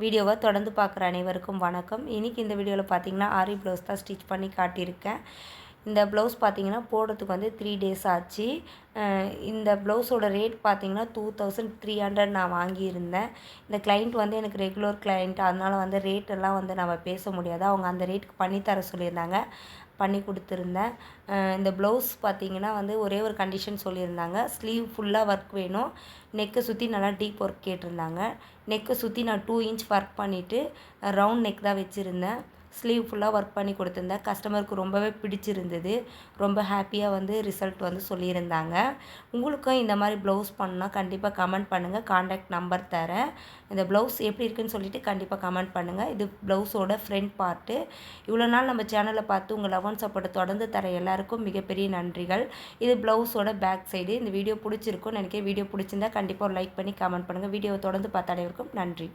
வீடியோவை தொடர்ந்து பார்க்குற அனைவருக்கும் வணக்கம். இன்றைக்கி இந்த வீடியோவில் பார்த்தீங்கன்னா ஆரி ப்ளவுஸ் தான் ஸ்டிச் பண்ணி காட்டியிருக்கேன். இந்த ப்ளவுஸ் பார்த்தீங்கன்னா போடுறதுக்கு வந்து 3 டேஸ் ஆச்சு. இந்த ப்ளவுஸோட ரேட் பார்த்தீங்கன்னா 2300 நான் வாங்கியிருந்தேன். இந்த கிளைண்ட் வந்து எனக்கு ரெகுலர் கிளைண்ட், அதனால் வந்து ரேட்டெல்லாம் வந்து நம்ம பேச முடியாது. அவங்க அந்த ரேட்டுக்கு பண்ணித்தர சொல்லியிருந்தாங்க, பண்ணி கொடுத்துருந்தேன். இந்த ப்ளவுஸ் பார்த்தீங்கன்னா வந்து ஒரே ஒரு கண்டிஷன் சொல்லியிருந்தாங்க, ஸ்லீவ் ஃபுல்லாக ஒர்க் வேணும், நெக்கை சுற்றி நல்லா டீப் ஒர்க் கேட்டிருந்தாங்க. நெக்கை சுற்றி நான் 2 இன்ச் ஒர்க் பண்ணிவிட்டு ரவுண்ட் நெக் தான் வச்சுருந்தேன். ஸ்லீவ் ஃபுல்லாக ஒர்க் பண்ணி கொடுத்துருந்தேன். கஸ்டமருக்கு ரொம்பவே பிடிச்சிருந்தது. ரொம்ப ஹாப்பியாக வந்து ரிசல்ட் வந்து சொல்லியிருந்தாங்க. உங்களுக்கும் இந்த மாதிரி ப்ளவுஸ் பண்ணால் கண்டிப்பாக கமெண்ட் பண்ணுங்கள். கான்டாக்ட் நம்பர் தரேன். இந்த ப்ளவுஸ் எப்படி இருக்குன்னு சொல்லிவிட்டு கண்டிப்பாக கமெண்ட் பண்ணுங்கள். இது ப்ளவுஸோட ஃப்ரண்ட் பார்ட்டு. இவ்வளோ நாள் நம்ம சேனலை பார்த்து உங்கள் லவ் அண்ட் சப்போர்ட்டை தொடர்ந்து தர எல்லாருக்கும் மிகப்பெரிய நன்றிகள். இது ப்ளவுஸோட பேக் சைடு. இந்த வீடியோ பிடிச்சிருக்கும்னு நினைக்கிறேன். வீடியோ பிடிச்சிருந்தா கண்டிப்பாக ஒரு லைக் பண்ணி கமெண்ட் பண்ணுங்கள். வீடியோவை தொடர்ந்து பார்த்த அனைவருக்கும் நன்றி.